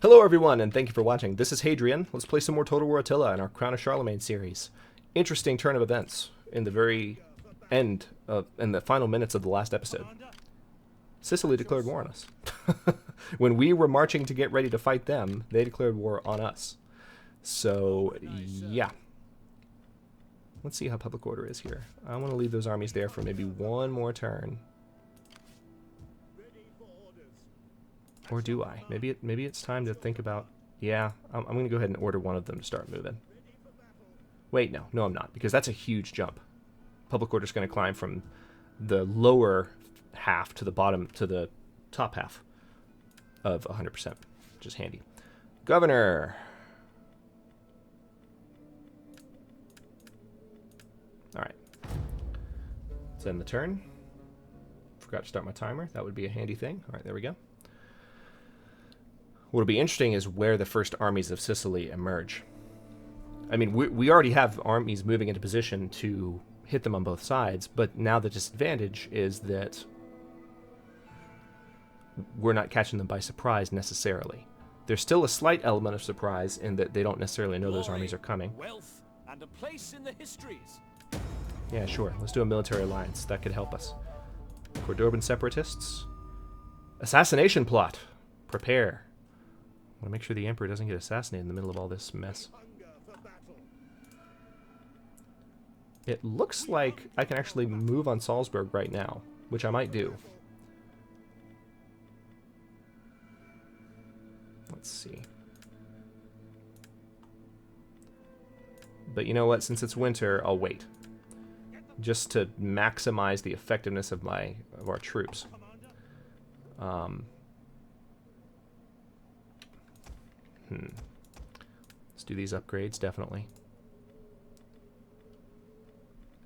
Hello everyone, and thank you for watching. This is Hadrian. Let's play some more Total War Attila in our Crown of Charlemagne series. Interesting turn of events in the very end, in the final minutes of the last episode. Sicily declared war on us. When we were marching to get ready to fight them, they declared war on us. So, yeah. Let's see how public order is here. I want to leave those armies there for maybe one more turn. Or do I? Maybe it's time to think about... Yeah, I'm going to go ahead and order one of them to start moving. Wait, no, I'm not, because that's a huge jump. Public order's going to climb from the lower half to the bottom, to the top half of 100%, which is handy. Governor! Alright. Let's end the turn. Forgot to start my timer. That would be a handy thing. Alright, there we go. What'll be interesting is where the first armies of Sicily emerge. I mean, we already have armies moving into position to hit them on both sides, but now the disadvantage is that we're not catching them by surprise necessarily. There's still a slight element of surprise in that they don't necessarily know those armies are coming. Wealth and a place in the histories. Yeah, sure. Let's do a military alliance. That could help us. Cordoban separatists. Assassination plot. Prepare. I want to make sure the Emperor doesn't get assassinated in the middle of all this mess. It looks like I can actually move on Salzburg right now, which I might do. Let's see. But you know what? Since it's winter, I'll wait. Just to maximize the effectiveness of our troops. Let's do these upgrades, definitely.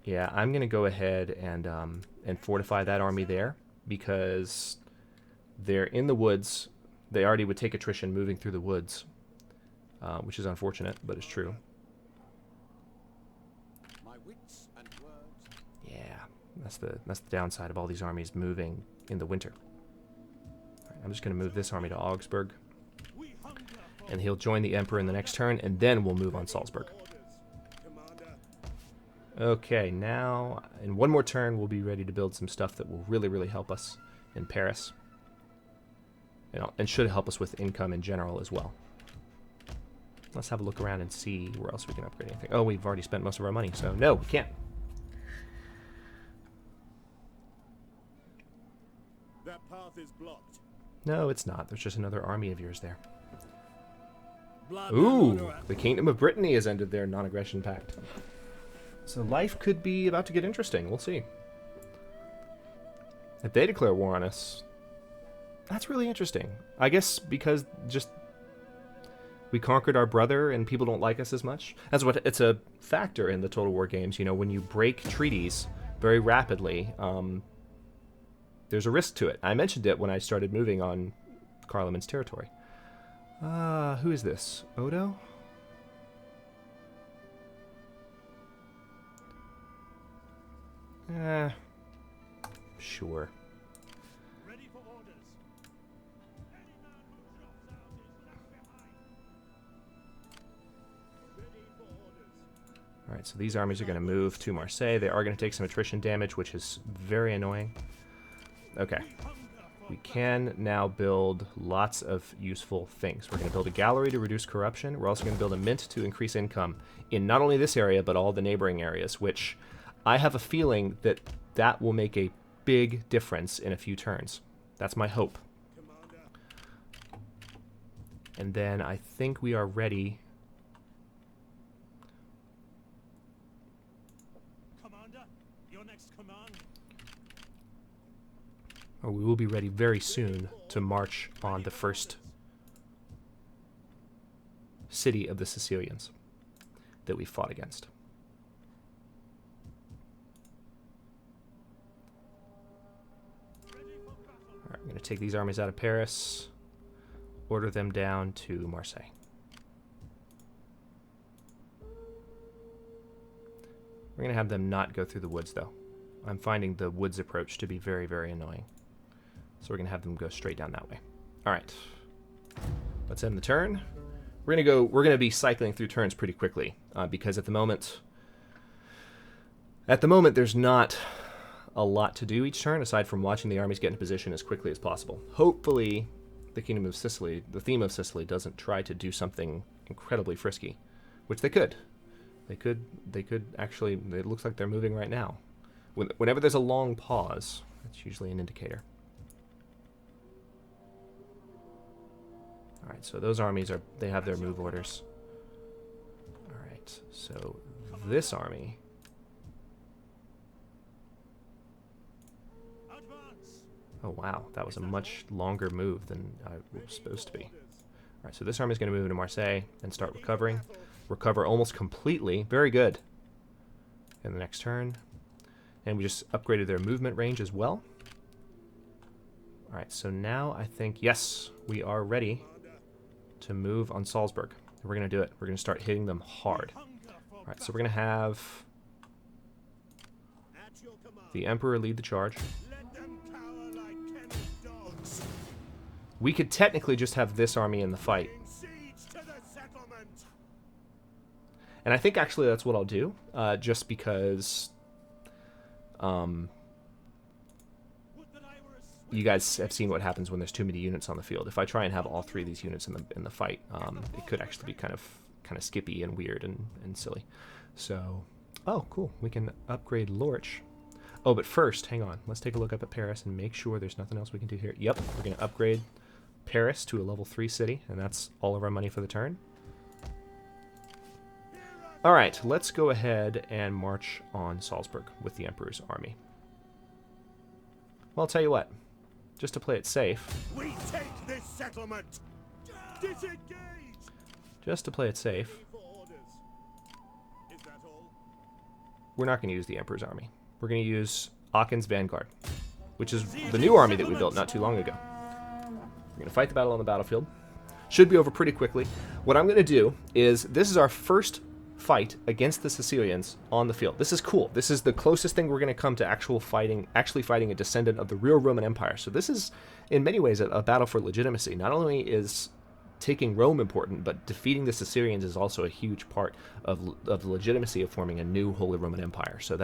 Yeah, I'm going to go ahead and fortify that army there, because they're in the woods. They already would take attrition moving through the woods, which is unfortunate, but it's true. Yeah, that's the downside of all these armies moving in the winter. All right, I'm just going to move this army to Augsburg. And he'll join the Emperor in the next turn, and then we'll move on Salzburg. Okay, now, in one more turn, we'll be ready to build some stuff that will really, really help us in Paris. And should help us with income in general as well. Let's have a look around and see where else we can upgrade anything. Oh, we've already spent most of our money, so no, we can't. That path is blocked. No, it's not. There's just another army of yours there. Ooh, the Kingdom of Brittany has ended their non-aggression pact. So life could be about to get interesting. We'll see. If they declare war on us, that's really interesting. I guess because just we conquered our brother and people don't like us as much. That's what it's a factor in the Total War games. You know, when you break treaties very rapidly, there's a risk to it. I mentioned it when I started moving on Charlemagne's territory. Who is this? Odo? Sure. Ready for orders. Alright, so these armies are going to move to Marseille. They are going to take some attrition damage, which is very annoying. Okay. We can now build lots of useful things. We're going to build a gallery to reduce corruption. We're also going to build a mint to increase income in not only this area, but all the neighboring areas, which I have a feeling that will make a big difference in a few turns. That's my hope. And then I think we are ready. Commander, your next command. Or we will be ready very soon to march on the first city of the Sicilians that we fought against. Alright, I'm going to take these armies out of Paris, order them down to Marseille. We're going to have them not go through the woods, though. I'm finding the woods approach to be very, very annoying. So we're going to have them go straight down that way. All right. Let's end the turn. We're gonna be cycling through turns pretty quickly because at the moment there's not a lot to do each turn aside from watching the armies get in position as quickly as possible. Hopefully, the theme of Sicily doesn't try to do something incredibly frisky, which they could. They could actually. It looks like they're moving right now. Whenever there's a long pause, that's usually an indicator. All right, so those armies they have their move orders. All right, so this army. Oh wow, that was a much longer move than I was supposed to be. All right, so this army is going to move into Marseille and start recovering. Recover almost completely. Very good. In the next turn. And we just upgraded their movement range as well. All right, so now I think, yes, we are ready to move on Salzburg. We're going to do it. We're going to start hitting them hard. All right, so we're going to have the Emperor lead the charge. We could technically just have this army in the fight. And I think actually that's what I'll do, just because you guys have seen what happens when there's too many units on the field. If I try and have all three of these units in the fight, it could actually be kind of skippy and weird and silly. So, oh, cool. We can upgrade Lorch. Oh, but first, hang on. Let's take a look up at Paris and make sure there's nothing else we can do here. Yep, we're going to upgrade Paris to a level 3 city, and that's all of our money for the turn. All right, let's go ahead and march on Salzburg with the Emperor's army. Well, I'll tell you what. Just to play it safe. We take this settlement. Disengage. Just to play it safe. Is that all? We're not going to use the Emperor's army. We're going to use Aachen's Vanguard, which is the new army that we built not too long ago. We're going to fight the battle on the battlefield. Should be over pretty quickly. What I'm going to do is, this is our first fight against the Sicilians on the field. This is cool. This is the closest thing we're going to come to actually fighting a descendant of the real Roman Empire. So this is, in many ways, a battle for legitimacy. Not only is taking Rome important, but defeating the Sicilians is also a huge part of the legitimacy of forming a new Holy Roman Empire. So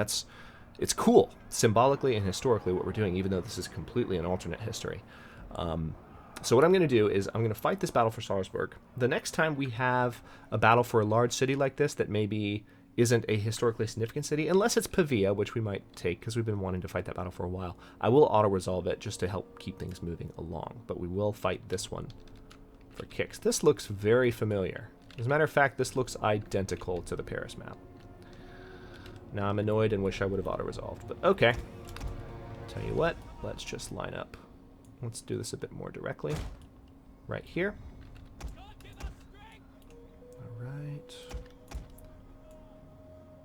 it's cool, symbolically and historically, what we're doing, even though this is completely an alternate history. So what I'm going to do is I'm going to fight this battle for Salzburg. The next time we have a battle for a large city like this that maybe isn't a historically significant city, unless it's Pavia, which we might take because we've been wanting to fight that battle for a while, I will auto-resolve it just to help keep things moving along. But we will fight this one for kicks. This looks very familiar. As a matter of fact, this looks identical to the Paris map. Now I'm annoyed and wish I would have auto-resolved, but okay. Tell you what, let's just line up. Let's do this a bit more directly. Right here. Alright.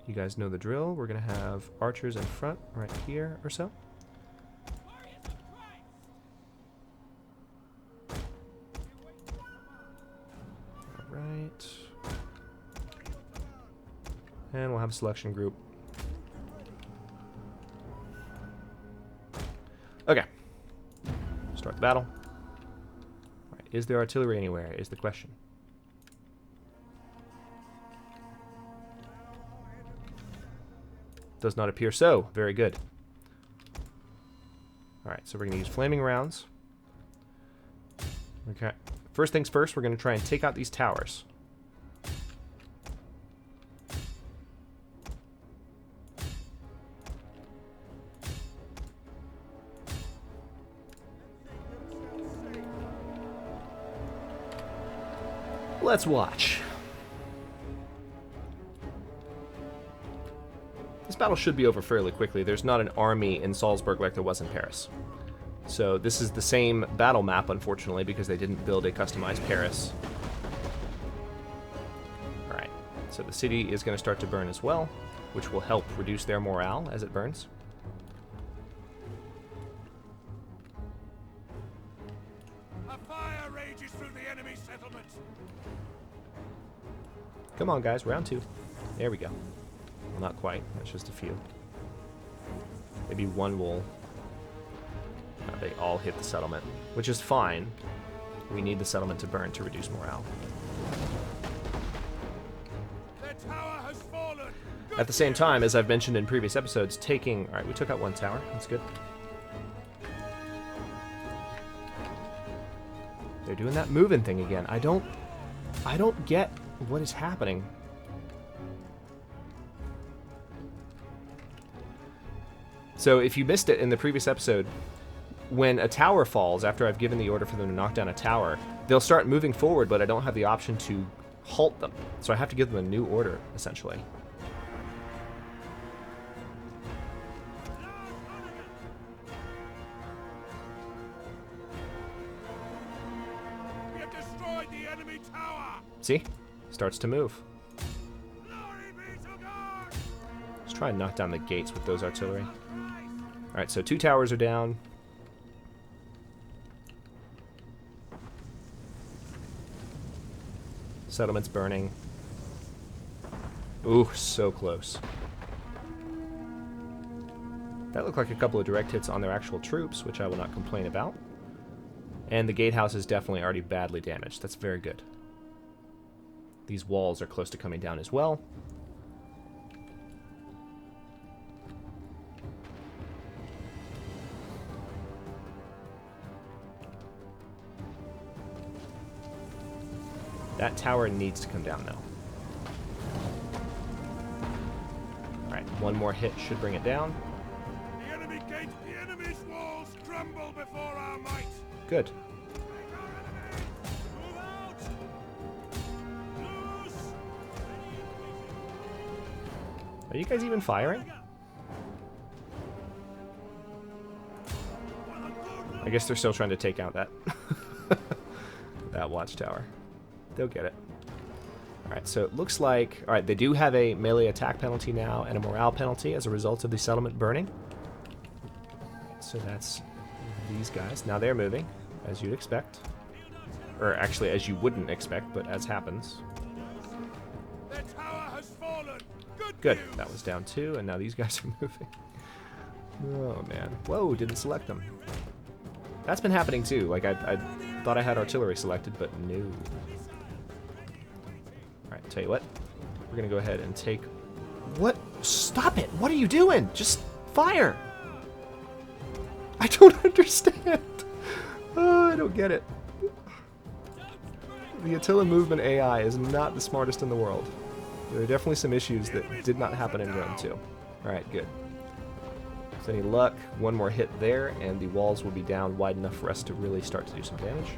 You guys know the drill. We're going to have archers in front right here or so. Alright. And we'll have a selection group. Okay. Start the battle. All right, is there artillery anywhere, is the question. Does not appear so. Very good. All right, so we're going to use flaming rounds. Okay. First things first, we're going to try and take out these towers. Let's watch. This battle should be over fairly quickly. There's not an army in Salzburg like there was in Paris. So this is the same battle map, unfortunately, because they didn't build a customized Paris. Alright, so the city is going to start to burn as well, which will help reduce their morale as it burns. A fire rages through the enemy settlement. Come on, guys, round 2. There we go. Well, not quite. That's just a few. Maybe one will... they all hit the settlement, which is fine. We need the settlement to burn to reduce morale. Their tower has fallen. At the same time, as I've mentioned in previous episodes, taking... Alright, we took out one tower. That's good. They're doing that moving thing again. I don't get what is happening. So if you missed it in the previous episode, when a tower falls, after I've given the order for them to knock down a tower, they'll start moving forward, but I don't have the option to halt them. So I have to give them a new order, essentially. We have destroyed the enemy tower. See? Starts to move. Glory be to God. Let's try and knock down the gates with those artillery. Alright, so 2 towers are down. Settlement's burning. Ooh, so close. That looked like a couple of direct hits on their actual troops, which I will not complain about. And the gatehouse is definitely already badly damaged. That's very good. These walls are close to coming down as well. That tower needs to come down, though. Alright, one more hit should bring it down. The enemy gate, the enemy's walls crumble before our might. Good. Take our enemy. Move out. Loose. Are you guys even firing? I guess they're still trying to take out that that watchtower. They'll get it. Alright, so it looks like... Alright, they do have a melee attack penalty now and a morale penalty as a result of the settlement burning. So that's these guys. Now they're moving, as you'd expect. Or actually, as you wouldn't expect, but as happens. Their tower has fallen. Good. That was down 2, and now these guys are moving. Oh, man. Whoa, didn't select them. That's been happening, too. Like, I thought I had artillery selected, but no. Alright, tell you what. We're gonna go ahead and take... What? Stop it! What are you doing? Just fire! I don't understand. Oh, I don't get it. The Attila movement AI is not the smartest in the world. There are definitely some issues that did not happen in Rome 2. Alright, good. With any luck, one more hit there, and the walls will be down wide enough for us to really start to do some damage.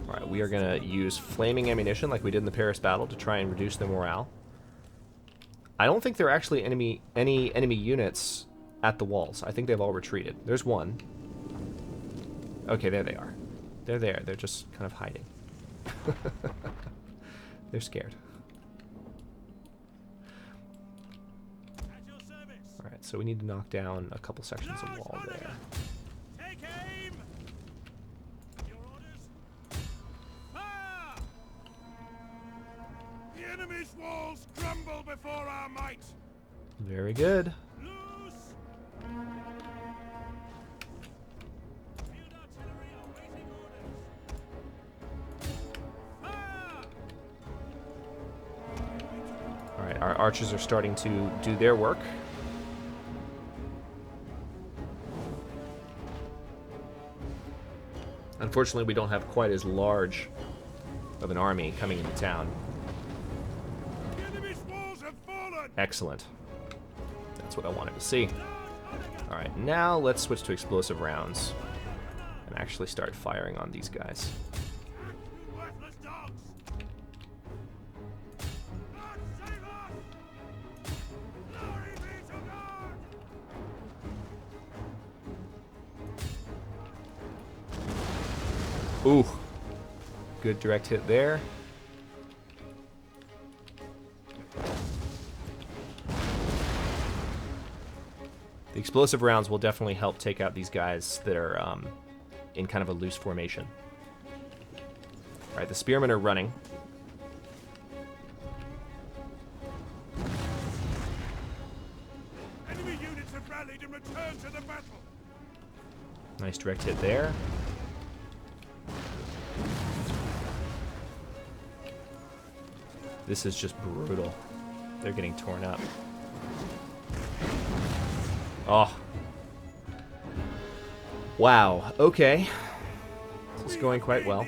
Alright, we are going to use flaming ammunition like we did in the Paris battle to try and reduce their morale. I don't think there are actually any enemy units at the walls. I think they've all retreated. There's one. Okay, there they are. They're there. They're just kind of hiding. They're scared. Alright, so we need to knock down a couple sections of wall there. Take aim. Your orders. Fire! The enemy's walls crumble before our might. Very good. Loose. Field artillery awaiting orders. Fire! Alright, our archers are starting to do their work. Unfortunately, we don't have quite as large of an army coming into town. The enemy's walls have fallen. Excellent. That's what I wanted to see. Alright, now let's switch to explosive rounds and actually start firing on these guys. You worthless dogs. God save us. Glory be to God. Ooh. Good direct hit there. The explosive rounds will definitely help take out these guys that are in kind of a loose formation. Alright, the spearmen are running. have rallied and returned to the battle. Nice direct hit there. This is just brutal. They're getting torn up. Oh. Wow. Okay. This is going quite well.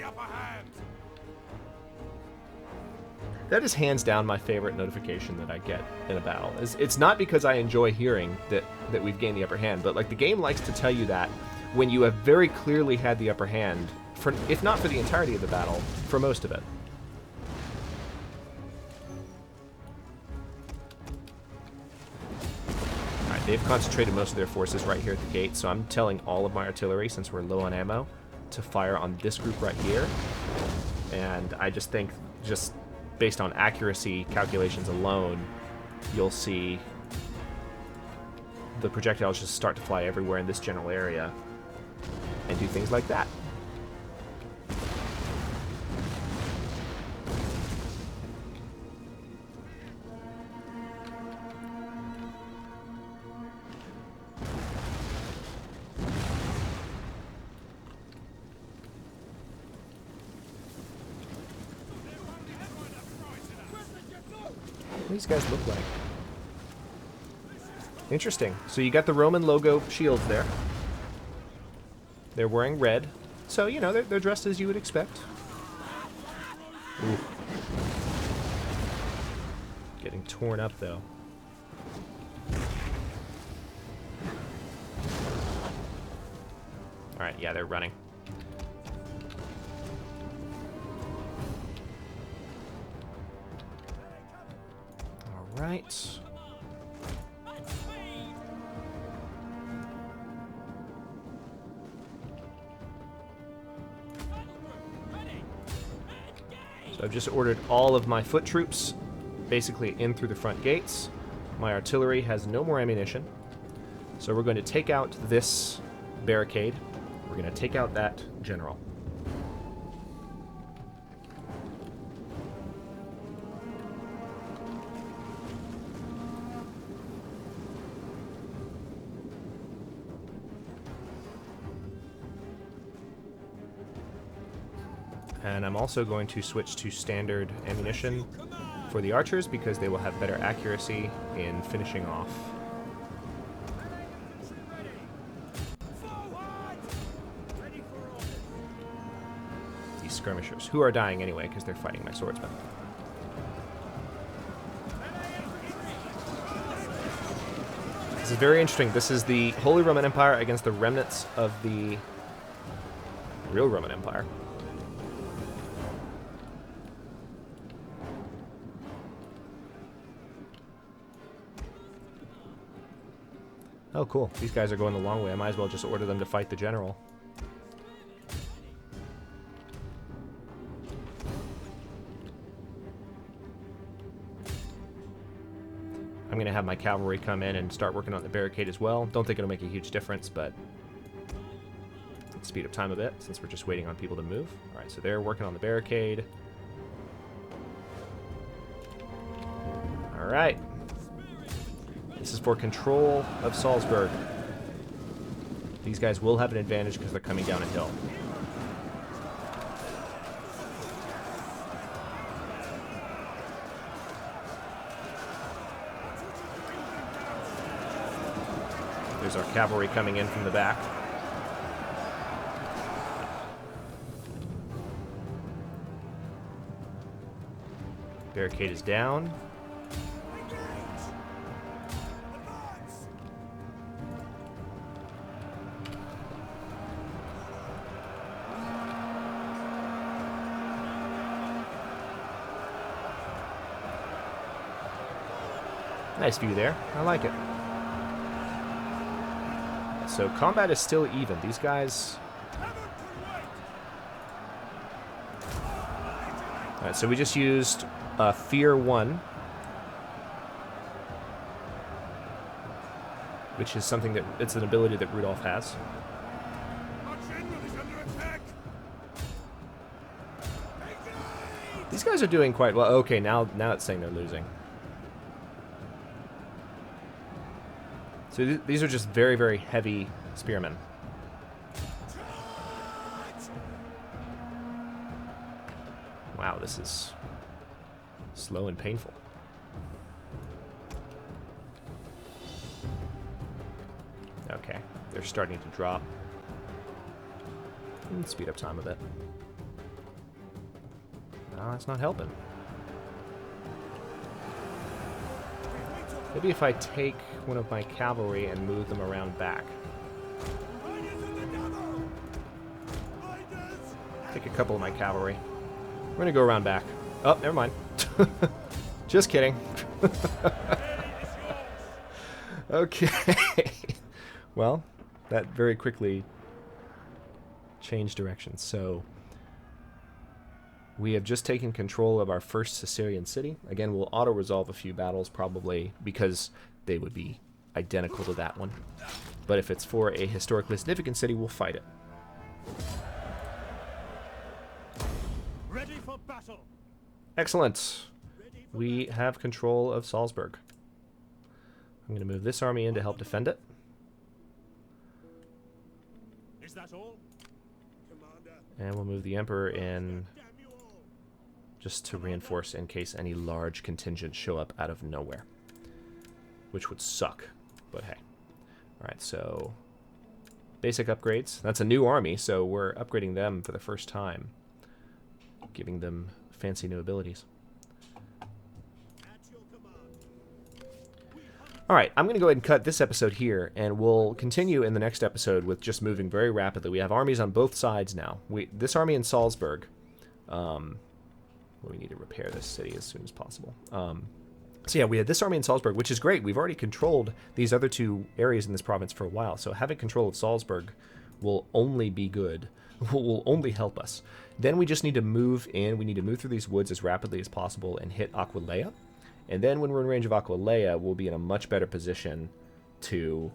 That is hands down my favorite notification that I get in a battle. It's not because I enjoy hearing that we've gained the upper hand, but like the game likes to tell you that when you have very clearly had the upper hand, for if not for the entirety of the battle, for most of it. Alright, they've concentrated most of their forces right here at the gate, so I'm telling all of my artillery, since we're low on ammo, to fire on this group right here. And I just think, just based on accuracy calculations alone, you'll see the projectiles just start to fly everywhere in this general area and do things like that. What do these guys look like? Interesting. So you got the Roman logo shields there. They're wearing red. So, you know, they're dressed as you would expect. Ooh. Getting torn up, though. Alright, yeah, they're running. Alright. So I've just ordered all of my foot troops basically in through the front gates. My artillery has no more ammunition. So we're going to take out this barricade. We're going to take out that general. And I'm also going to switch to standard ammunition for the archers because they will have better accuracy in finishing off. These skirmishers, who are dying anyway because they're fighting my swordsmen. This is very interesting. This is the Holy Roman Empire against the remnants of the real Roman Empire. Oh, cool. These guys are going the long way. I might as well just order them to fight the general. I'm going to have my cavalry come in and start working on the barricade as well. Don't think it'll make a huge difference, but it'll speed up time a bit since we're just waiting on people to move. Alright, so they're working on the barricade. Alright. This is for control of Salzburg. These guys will have an advantage because they're coming down a hill. There's our cavalry coming in from the back. Barricade is down. Nice view there. I like it. So combat is still even. These guys... Alright, so we just used Fear 1. Which is something that... It's an ability that Rudolph has. These guys are doing quite well. Okay, now it's saying they're losing. So these are just very, very heavy spearmen. Wow, this is slow and painful. Okay, they're starting to drop. Speed up time a bit. No, that's not helping. Maybe if I take one of my cavalry and move them around back. Take a couple of my cavalry. We're gonna go around back. Oh, never mind. Just kidding. Okay. Well, that very quickly changed directions. So we have just taken control of our first Assyrian city. Again, we'll auto-resolve a few battles probably because they would be identical to that one. But if it's for a historically significant city, we'll fight it. Ready for battle. Excellent. We have control of Salzburg. I'm going to move this army in to help defend it. Is that all? And we'll move the Emperor in just to reinforce in case any large contingents show up out of nowhere. Which would suck, but hey. Alright, so basic upgrades. That's a new army, so we're upgrading them for the first time. Giving them fancy new abilities. Alright, I'm going to go ahead and cut this episode here, and we'll continue in the next episode with just moving very rapidly. We have armies on both sides now. This army in Salzburg, we need to repair this city as soon as possible. So yeah, we had this army in Salzburg, which is great. We've already controlled these other two areas in this province for a while, so having control of Salzburg will only be good, will only help us. Then we just need to move in. We need to move through these woods as rapidly as possible and hit Aquileia. And then when we're in range of Aquileia, we'll be in a much better position to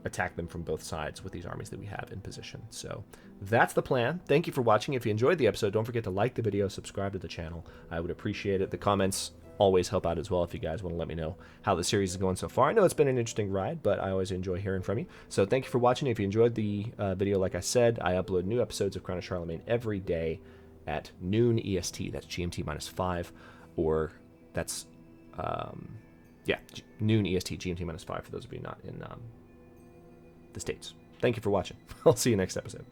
attack them from both sides with these armies that we have in position. So that's the plan. Thank you for watching. If you enjoyed the episode, don't forget to like the video, subscribe to the channel. I would appreciate it. The comments always help out as well if you guys want to let me know how the series is going so far. I know it's been an interesting ride, but I always enjoy hearing from you. So thank you for watching. If you enjoyed the video, like I said, I upload new episodes of Crown of Charlemagne every day at noon EST. That's GMT -5, or that's, noon EST, GMT -5 for those of you not in the States. Thank you for watching. I'll see you next episode.